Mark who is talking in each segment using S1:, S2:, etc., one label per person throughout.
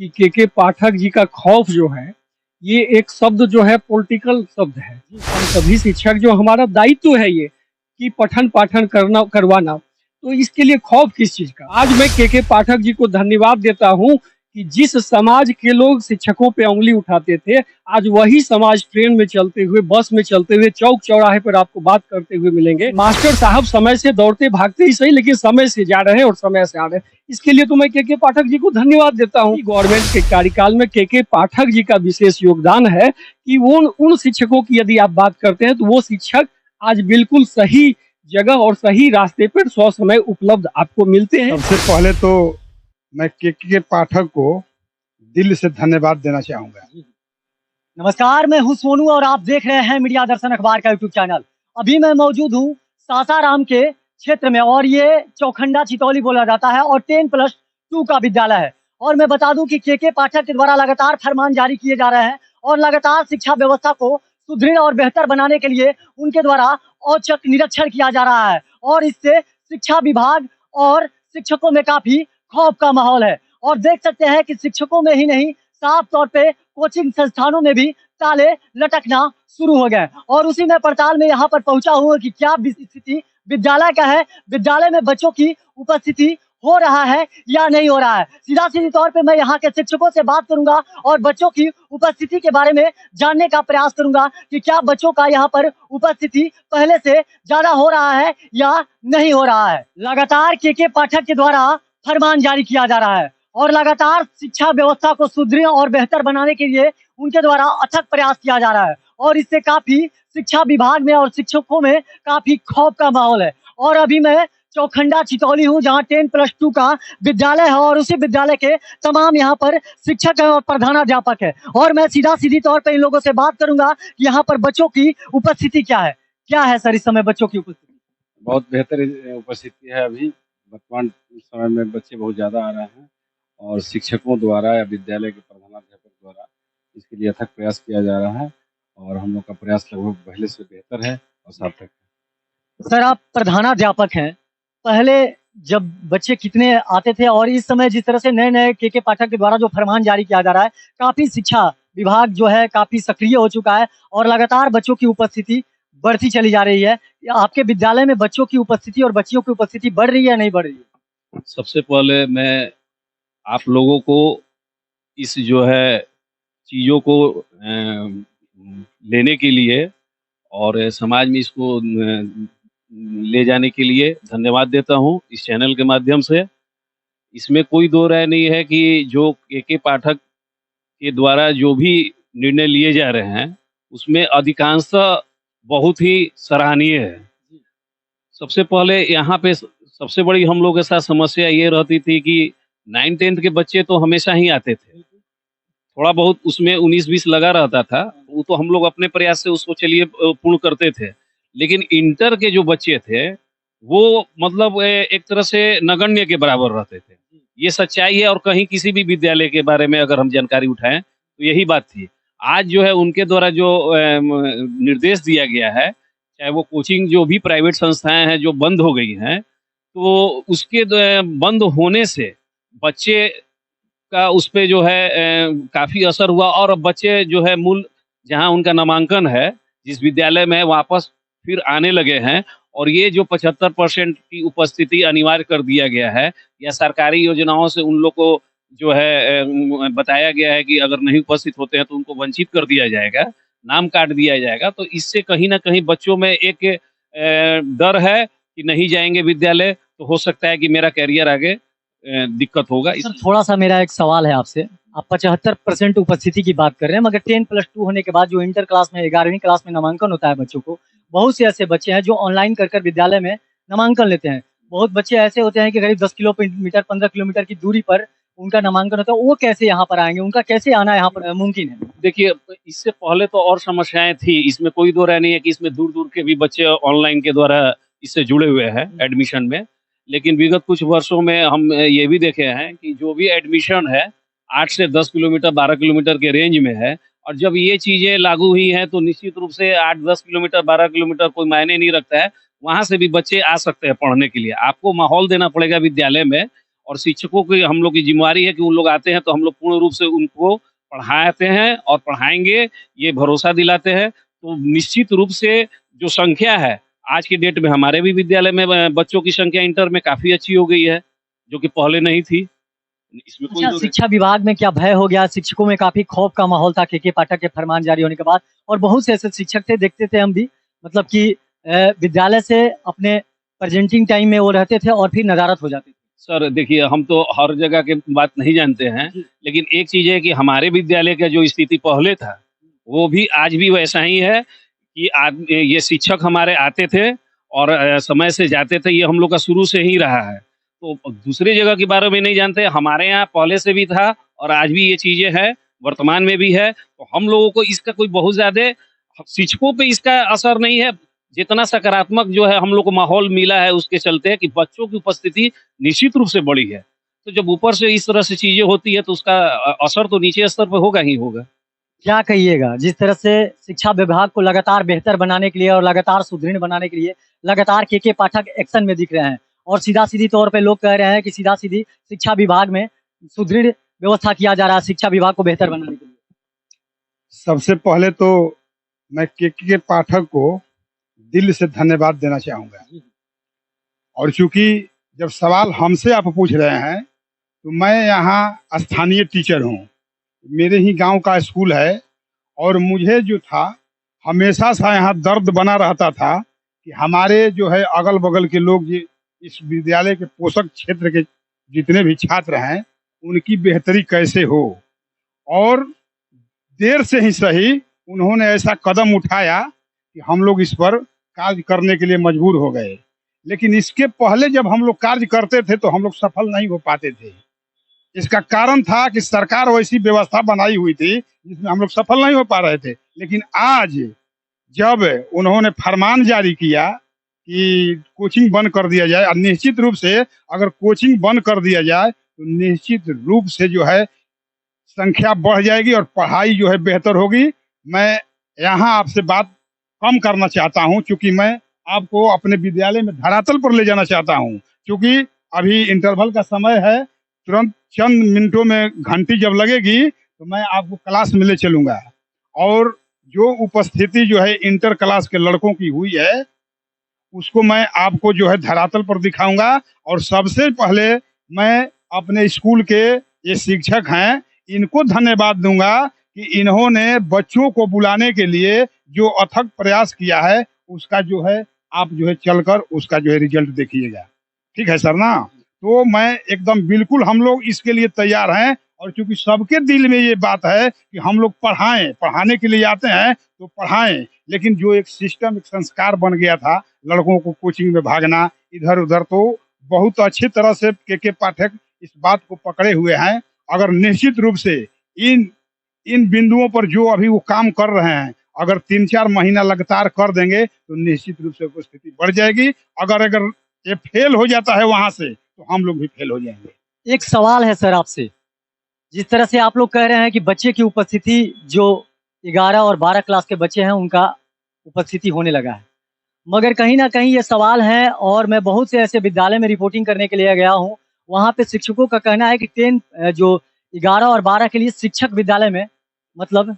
S1: कि के पाठक जी का खौफ जो है, ये एक शब्द जो है पॉलिटिकल शब्द है। हम सभी शिक्षक जो हमारा दायित्व है ये कि पठन पाठन करना करवाना, तो इसके लिए खौफ किस चीज का। आज मैं के पाठक जी को धन्यवाद देता हूँ कि जिस समाज के लोग शिक्षकों पे उंगली उठाते थे, आज वही समाज ट्रेन में चलते हुए, बस में चलते हुए, चौक चौराहे पर आपको बात करते हुए मिलेंगे। मास्टर साहब समय से दौड़ते भागते ही सही, लेकिन समय से जा रहे हैं और समय से आ रहे हैं। इसके लिए तो मैं के पाठक जी को धन्यवाद देता हूँ। गवर्नमेंट के कार्यकाल में के पाठक जी का विशेष योगदान है कि वो उन शिक्षकों की यदि आप बात करते हैं तो वो शिक्षक आज बिल्कुल सही जगह और सही रास्ते पर समय उपलब्ध आपको मिलते हैं।
S2: सबसे पहले तो मैं के पाठक को दिल से धन्यवाद देना चाहूंगा।
S3: नमस्कार, मैं हूं सोनू और आप देख रहे हैं मीडिया दर्शन अखबार का यूट्यूब चैनल। अभी मैं मौजूद हूं सासाराम के क्षेत्र में और ये चौखंडा चितौली बोला जाता है और 10+2 का विद्यालय है। और मैं बता दूं कि के पाठक के द्वारा लगातार फरमान जारी किए जा रहे हैं और लगातार शिक्षा व्यवस्था को सुदृढ़ और बेहतर बनाने के लिए उनके द्वारा औचक निरीक्षण किया जा रहा है और इससे शिक्षा विभाग और शिक्षकों में काफी खौफ का माहौल है। और देख सकते हैं कि शिक्षकों में ही नहीं, साफ तौर पे कोचिंग संस्थानों में भी ताले लटकना शुरू हो गए। और उसी में पड़ताल में यहाँ पर पहुंचा हूँ कि क्या स्थिति विद्यालय का है, विद्यालय में बच्चों की उपस्थिति हो रहा है या नहीं हो रहा है। सीधा सीधी तौर पे मैं यहाँ के शिक्षकों से बात करूंगा और बच्चों की उपस्थिति के बारे में जानने का प्रयास करूंगा कि क्या बच्चों का यहाँ पर उपस्थिति पहले से ज्यादा हो रहा है या नहीं हो रहा है। लगातार के पाठक के द्वारा फरमान जारी किया जा रहा है और लगातार शिक्षा व्यवस्था को सुदृढ़ और बेहतर बनाने के लिए उनके द्वारा अथक प्रयास किया जा रहा है और इससे काफी शिक्षा विभाग में और शिक्षकों में काफी खौफ का माहौल है। और अभी मैं चौखंडा चितौली हूँ जहाँ 10+2 का विद्यालय है और उसी विद्यालय के तमाम यहाँ पर शिक्षक है और प्रधानाध्यापक है और मैं सीधा सीधी तौर पर इन लोगों से बात करूंगा कि यहाँ पर बच्चों की उपस्थिति क्या है सर इस समय बच्चों की उपस्थिति।
S4: बहुत बेहतर उपस्थिति है। अभी वर्तमान समय में बच्चे बहुत ज़्यादा आ रहे हैं और शिक्षकों द्वारा या विद्यालय के प्रधानाध्यापक द्वारा इसके लिए अथक प्रयास किया जा रहा है और हम लोग का प्रयास लगभग पहले से बेहतर है और सार्थक है।
S3: सर आप प्रधानाध्यापक हैं, पहले जब बच्चे कितने आते थे और इस समय जिस तरह से नए नए के पाठक के द्वारा जो फरमान जारी किया जा रहा है, काफी शिक्षा विभाग जो है काफी सक्रिय हो चुका है और लगातार बच्चों की उपस्थिति बढ़ती चली जा रही है। आपके विद्यालय में बच्चों की उपस्थिति और बच्चियों की उपस्थिति बढ़ रही है या नहीं बढ़ रही है?
S4: सबसे पहले मैं आप लोगों को इस जो है चीज़ों को लेने के लिए और समाज में इसको ले जाने के लिए धन्यवाद देता हूं इस चैनल के माध्यम से। इसमें कोई दो राय नहीं है कि जो के पाठक के द्वारा जो भी निर्णय लिए जा रहे हैं उसमें अधिकांशतः बहुत ही सराहनीय है। सबसे पहले यहाँ पे सबसे बड़ी हम लोग के साथ समस्या ये रहती थी कि 9th-10th के बच्चे तो हमेशा ही आते थे, थोड़ा बहुत उसमें 19-20 लगा रहता था, वो तो हम लोग अपने प्रयास से उसको चलिए पूर्ण करते थे। लेकिन इंटर के जो बच्चे थे वो मतलब एक तरह से नगण्य के बराबर रहते थे। ये सच्चाई है और कहीं किसी भी विद्यालय के बारे में अगर हम जानकारी उठाएं तो यही बात थी। आज जो है उनके द्वारा जो निर्देश दिया गया है, चाहे वो कोचिंग जो भी प्राइवेट संस्थाएं हैं जो बंद हो गई हैं, तो उसके बंद होने से बच्चे का उस पे जो है काफ़ी असर हुआ और बच्चे जो है मूल जहां उनका नामांकन है जिस विद्यालय में है वापस फिर आने लगे हैं। और ये जो 75% की उपस्थिति अनिवार्य कर दिया गया है या सरकारी योजनाओं से उन लोग को जो है बताया गया है कि अगर नहीं उपस्थित होते हैं तो उनको वंचित कर दिया जाएगा, नाम काट दिया जाएगा, तो इससे कहीं ना कहीं बच्चों में एक डर है कि नहीं जाएंगे विद्यालय तो हो सकता है कि मेरा कैरियर आगे दिक्कत होगा।
S3: सर थोड़ा सा मेरा एक सवाल है आपसे, आप 75% उपस्थिति की बात कर रहे हैं, मगर 10+2 होने के बाद जो इंटर क्लास में 11वीं क्लास में नामांकन होता है बच्चों को, बहुत से ऐसे बच्चे हैं जो ऑनलाइन कर विद्यालय में नामांकन लेते हैं। बहुत बच्चे ऐसे होते हैं कि करीब 10 किलोमीटर 15 किलोमीटर की दूरी पर उनका नामांकन होता है, वो कैसे यहाँ पर आएंगे, उनका कैसे आना यहाँ पर मुमकिन है?
S4: देखिए इससे पहले तो और समस्याएं थी, इसमें कोई दो राय नहीं है कि इसमें दूर दूर के भी बच्चे ऑनलाइन के द्वारा इससे जुड़े हुए हैं एडमिशन में। लेकिन विगत कुछ वर्षों में हम ये भी देखे हैं कि जो भी एडमिशन है 8 से 10 किलोमीटर 12 किलोमीटर के रेंज में है और जब ये चीज़ें लागू हुई हैं तो निश्चित रूप से 8-10 किलोमीटर 12 किलोमीटर कोई मायने नहीं रखता है, वहाँ से भी बच्चे आ सकते हैं पढ़ने के लिए। आपको माहौल देना पड़ेगा विद्यालय में और शिक्षकों की हम लोग की जिम्मेवारी है कि उन लोग आते हैं तो हम लोग पूर्ण रूप से उनको पढ़ाते हैं और पढ़ाएंगे, ये भरोसा दिलाते हैं। तो निश्चित रूप से जो संख्या है आज की डेट में हमारे भी विद्यालय में बच्चों की संख्या इंटर में काफी अच्छी हो गई है, जो कि पहले नहीं थी। इसमें कोई
S3: अच्छा, शिक्षा विभाग में क्या भय हो गया? शिक्षकों में काफी खौफ का माहौल था के पाठक के फरमान जारी होने के बाद, और बहुत से ऐसे शिक्षक थे, देखते थे हम भी, मतलब कि विद्यालय से अपने प्रेजेंटिंग टाइम में वो रहते थे और फिर नदारत हो जाते थे।
S4: सर देखिए, हम तो हर जगह की बात नहीं जानते हैं, लेकिन एक चीज है कि हमारे विद्यालय का जो स्थिति पहले था वो भी आज भी वैसा ही है कि ये शिक्षक हमारे आते थे और समय से जाते थे, ये हम लोग का शुरू से ही रहा है। तो दूसरी जगह के बारे में नहीं जानते, हमारे यहाँ पहले से भी था और आज भी ये चीजें हैं, वर्तमान में भी है। तो हम लोगों को इसका कोई बहुत ज्यादा शिक्षकों पे इसका असर नहीं है, जितना सकारात्मक जो है हम लोग को माहौल मिला है उसके चलते कि बच्चों की उपस्थिति निश्चित रूप से बढ़ी है। तो जब ऊपर से इस तरह से चीजें होती है तो उसका असर तो नीचे स्तर पर होगा ही होगा।
S3: क्या कहिएगा, जिस तरह से शिक्षा विभाग को लगातार बेहतर बनाने के लिए और लगातार सुदृढ़ बनाने के लिए लगातार के पाठक एक्शन में दिख रहे हैं, और सीधा सीधी तौर पे लोग कह रहे हैं कि सीधा सीधी शिक्षा विभाग में सुदृढ़ व्यवस्था किया जा रहा है शिक्षा विभाग को बेहतर बनाने के लिए।
S2: सबसे पहले तो मैं के पाठक को दिल से धन्यवाद देना चाहूँगा। और चूंकि जब सवाल हमसे आप पूछ रहे हैं तो मैं यहाँ स्थानीय टीचर हूँ, मेरे ही गांव का स्कूल है, और मुझे जो था हमेशा से यहाँ दर्द बना रहता था कि हमारे जो है अगल बगल के लोग इस विद्यालय के पोषक क्षेत्र के जितने भी छात्र हैं उनकी बेहतरी कैसे हो। और देर से ही सही उन्होंने ऐसा कदम उठाया कि हम लोग इस पर कार्य करने के लिए मजबूर हो गए। लेकिन इसके पहले जब हम लोग कार्य करते थे तो हम लोग सफल नहीं हो पाते थे। इसका कारण था कि सरकार वैसी व्यवस्था बनाई हुई थी जिसमें हम लोग सफल नहीं हो पा रहे थे। लेकिन आज जब उन्होंने फरमान जारी किया कि कोचिंग बंद कर दिया जाए, और निश्चित रूप से अगर कोचिंग बंद कर दिया जाए तो निश्चित रूप से जो है संख्या बढ़ जाएगी और पढ़ाई जो है बेहतर होगी। मैं यहाँ आपसे बात कम करना चाहता हूँ, क्योंकि मैं आपको अपने विद्यालय में धरातल पर ले जाना चाहता हूँ। क्योंकि अभी इंटरवल का समय है, तुरंत चंद मिनटों में घंटी जब लगेगी तो मैं आपको क्लास में ले चलूंगा, और जो उपस्थिति जो है इंटर क्लास के लड़कों की हुई है उसको मैं आपको जो है धरातल पर दिखाऊंगा। और सबसे पहले मैं अपने स्कूल के ये शिक्षक हैं इनको धन्यवाद दूंगा कि इन्होंने बच्चों को बुलाने के लिए जो अथक प्रयास किया है उसका जो है आप जो है चलकर उसका जो है रिजल्ट देखिएगा। ठीक है सर ना? तो मैं एकदम बिल्कुल हम लोग इसके लिए तैयार हैं, और क्योंकि सबके दिल में ये बात है कि हम लोग पढ़ाएं, पढ़ाने के लिए आते हैं तो पढ़ाएं। लेकिन जो एक सिस्टम, एक संस्कार बन गया था लड़कों को कोचिंग में भागना इधर उधर, तो बहुत अच्छी तरह से के पाठक इस बात को पकड़े हुए हैं। अगर निश्चित रूप से इन बिंदुओं पर जो अभी वो काम कर रहे हैं अगर 3-4 महीना लगातार कर देंगे तो निश्चित रूप से उपस्थिति बढ़ जाएगी। अगर ये फेल हो जाता है वहां से तो हम लोग भी फेल हो जाएंगे।
S3: एक सवाल है सर आपसे, जिस तरह से आप लोग कह रहे हैं कि बच्चे की उपस्थिति जो 11 और 12 क्लास के बच्चे हैं उनका उपस्थिति होने लगा है, मगर कहीं ना कहीं ये सवाल है, और मैं बहुत से ऐसे विद्यालय में रिपोर्टिंग करने के लिए गया हूँ, वहाँ पे शिक्षकों का कहना है कि 11 और 12 के लिए शिक्षक विद्यालय में मतलब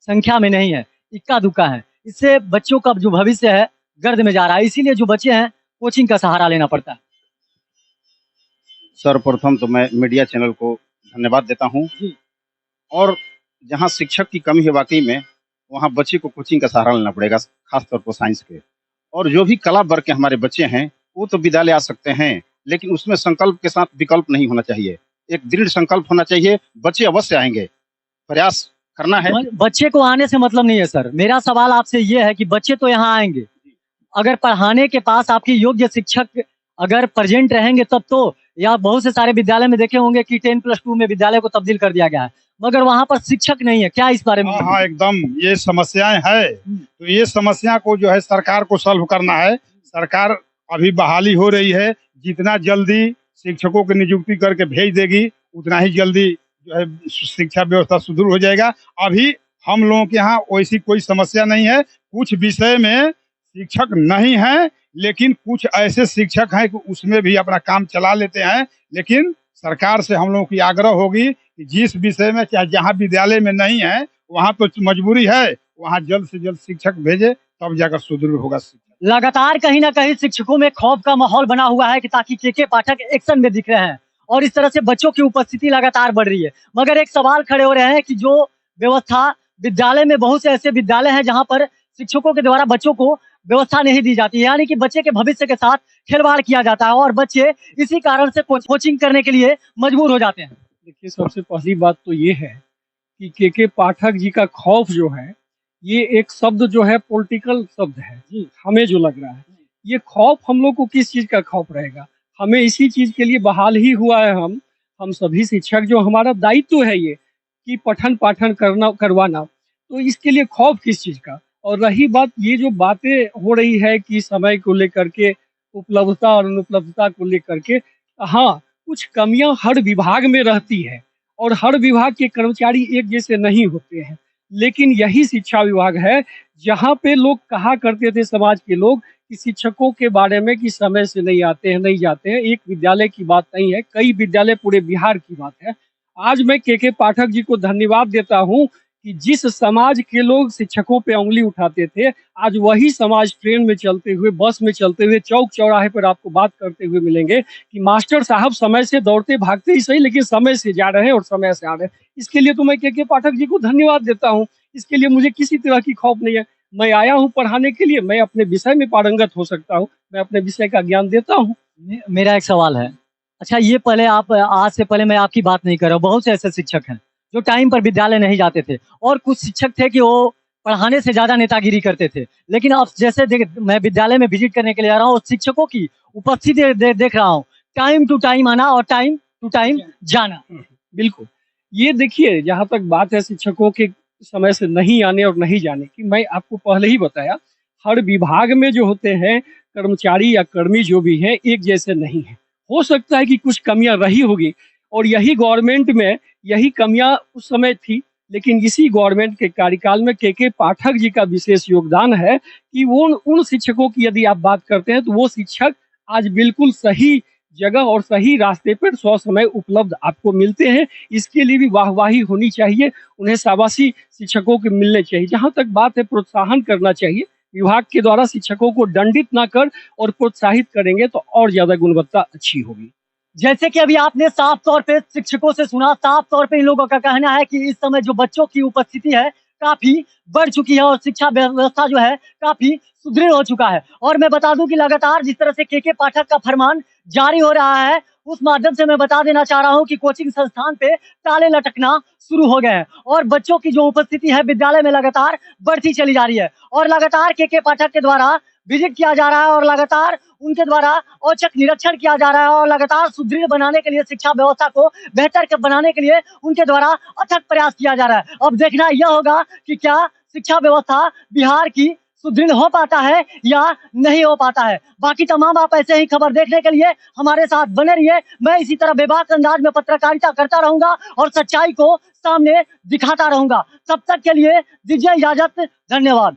S3: संख्या में नहीं है, इक्का दुक्का है। इससे बच्चों का जो भविष्य है गर्द में जा रहा है, इसीलिए जो बच्चे हैं कोचिंग का सहारा लेना पड़ता है।
S5: सर्वप्रथम तो मैं मीडिया चैनल को धन्यवाद देता हूं, और जहां शिक्षक की कमी है वाकई में वहां बच्चे को कोचिंग का सहारा लेना पड़ेगा, खासतौर पर साइंस के। और जो भी कला वर्ग के हमारे बच्चे हैं वो तो विद्यालय आ सकते हैं, लेकिन उसमें संकल्प के साथ विकल्प नहीं होना चाहिए, एक दृढ़ संकल्प होना चाहिए। बच्चे अवश्य आएंगे, प्रयास करना है।
S3: बच्चे को आने से मतलब नहीं है सर, मेरा सवाल आपसे ये है कि बच्चे तो यहाँ आएंगे, अगर पढ़ाने के पास आपकी योग्य शिक्षक अगर प्रेजेंट रहेंगे तब तो, या बहुत से सारे विद्यालय में देखे होंगे कि 10+2 में विद्यालय को तब्दील कर दिया गया है, मगर वहाँ पर शिक्षक नहीं है, क्या इस बारे में?
S2: हाँ एकदम, ये समस्याएं है। तो ये समस्या को जो है सरकार को सॉल्व करना है। सरकार अभी बहाली हो रही है, जितना जल्दी शिक्षकों की नियुक्ति करके भेज देगी उतना ही जल्दी जो है शिक्षा व्यवस्था सुदृढ़ हो जाएगा। अभी हम लोगों के यहाँ वैसी कोई समस्या नहीं है। कुछ विषय में शिक्षक नहीं है, लेकिन कुछ ऐसे शिक्षक हैं कि उसमें भी अपना काम चला लेते हैं, लेकिन सरकार से हम लोगों की आग्रह होगी कि जिस विषय में चाहे जहाँ विद्यालय में नहीं है वहाँ तो मजबूरी है, वहाँ जल्द से जल्द शिक्षक भेजे, तब जाकर सुदृढ़ होगा शिक्षा।
S3: लगातार कहीं ना कहीं शिक्षकों में खौफ का माहौल बना हुआ है कि ताकि के पाठक एक्शन में दिख रहे हैं और इस तरह से बच्चों की उपस्थिति लगातार बढ़ रही है। मगर एक सवाल खड़े हो रहे हैं कि जो व्यवस्था विद्यालय में, बहुत से ऐसे विद्यालय हैं जहां पर शिक्षकों के द्वारा बच्चों को व्यवस्था नहीं दी जाती है, यानी कि बच्चे के भविष्य के साथ खिलवाड़ किया जाता है और बच्चे इसी कारण से कोचिंग करने के लिए मजबूर हो जाते हैं।
S1: देखिए, सबसे पहली बात तो ये है कि के पाठक जी का खौफ जो है, ये एक शब्द जो है पॉलिटिकल शब्द है जी, हमें जो लग रहा है ये खौफ, हम लोग को किस चीज का खौफ रहेगा? हमें इसी चीज के लिए बहाल ही हुआ है। हम सभी शिक्षक जो, हमारा दायित्व है ये कि पठन पाठन करवाना, तो इसके लिए खौफ किस चीज का? और रही बात ये जो बातें हो रही है कि समय को लेकर के, उपलब्धता और अनुपलब्धता को लेकर के, हाँ, कुछ कमियां हर विभाग में रहती है और हर विभाग के कर्मचारी एक जैसे नहीं होते हैं। लेकिन यही शिक्षा विभाग है जहाँ पे लोग कहा करते थे, समाज के लोग, कि शिक्षकों के बारे में कि समय से नहीं आते हैं, नहीं जाते हैं। एक विद्यालय की बात नहीं है, कई विद्यालय पूरे बिहार की बात है। आज मैं के पाठक जी को धन्यवाद देता हूँ कि जिस समाज के लोग शिक्षकों पे उंगली उठाते थे, आज वही समाज ट्रेन में चलते हुए, बस में चलते हुए, चौक चौराहे पर आपको बात करते हुए मिलेंगे कि मास्टर साहब समय से दौड़ते भागते ही सही, लेकिन समय से जा रहे हैं और समय से आ रहे हैं। इसके लिए तो मैं के पाठक जी को धन्यवाद देता हूँ। इसके लिए मुझे किसी तरह की खौफ नहीं है। मैं आया हूँ पढ़ाने के लिए, मैं अपने विषय में पारंगत हो सकता हूँ, मैं अपने विषय का ज्ञान देता हूँ।
S3: मेरा एक सवाल है, अच्छा ये पहले आप, आज से पहले मैं आपकी बात नहीं कर रहा हूँ, बहुत से ऐसे शिक्षक हैं जो टाइम पर विद्यालय नहीं जाते थे और कुछ शिक्षक थे कि वो पढ़ाने से ज्यादा नेतागिरी करते थे। लेकिन अब जैसे मैं विद्यालय में विजिट करने के लिए आ रहा हूँ और शिक्षकों की उपस्थिति देख रहा हूँ, टाइम टू टाइम आना और टाइम टू टाइम जाना।
S1: बिल्कुल, ये देखिए, जहाँ तक बात है शिक्षकों के समय से नहीं आने और नहीं जाने की, मैं आपको पहले ही बताया, हर विभाग में जो होते हैं कर्मचारी या कर्मी जो भी हैं, एक जैसे नहीं है। हो सकता है कि कुछ कमियां रही होगी और यही गवर्नमेंट में यही कमियां उस समय थी, लेकिन इसी गवर्नमेंट के कार्यकाल में के पाठक जी का विशेष योगदान है कि वो उन शिक्षकों की यदि आप बात करते हैं तो वो शिक्षक आज बिल्कुल सही जगह और सही रास्ते पर समय उपलब्ध आपको मिलते हैं। इसके लिए भी वाहवाही होनी चाहिए, उन्हें शाबाशी शिक्षकों के मिलने चाहिए। जहाँ तक बात है प्रोत्साहन करना चाहिए, विभाग के द्वारा शिक्षकों को दंडित ना कर और प्रोत्साहित करेंगे तो और ज्यादा गुणवत्ता अच्छी होगी।
S3: जैसे कि अभी आपने साफ तौर पे शिक्षकों से सुना, साफ तौर पे इन लोगों का कहना है कि इस समय जो बच्चों की उपस्थिति है काफी बढ़ चुकी है और शिक्षा व्यवस्था जो है काफी सुदृढ़ हो चुका है। और मैं बता दूं कि लगातार जिस तरह से के पाठक का फरमान जारी हो रहा है, उस माध्यम से मैं बता देना चाह रहा हूं कि कोचिंग संस्थान पे ताले लटकना शुरू हो गए हैं और बच्चों की जो उपस्थिति है विद्यालय में लगातार बढ़ती चली जा रही है और लगातार के पाठक के द्वारा विजिट किया जा रहा है और लगातार उनके द्वारा औचक निरीक्षण किया जा रहा है और लगातार सुदृढ़ बनाने के लिए, शिक्षा व्यवस्था को बेहतर बनाने के लिए उनके द्वारा अथक प्रयास किया जा रहा है। अब देखना यह होगा कि क्या शिक्षा व्यवस्था बिहार की सुदृढ़ हो पाता है या नहीं हो पाता है। बाकी तमाम आप ऐसे ही खबर देखने के लिए हमारे साथ बने रहिए। मैं इसी तरह बेबाक अंदाज में पत्रकारिता करता रहूंगा और सच्चाई को सामने दिखाता रहूंगा। तब तक के लिए दीजिए इजाजत, धन्यवाद।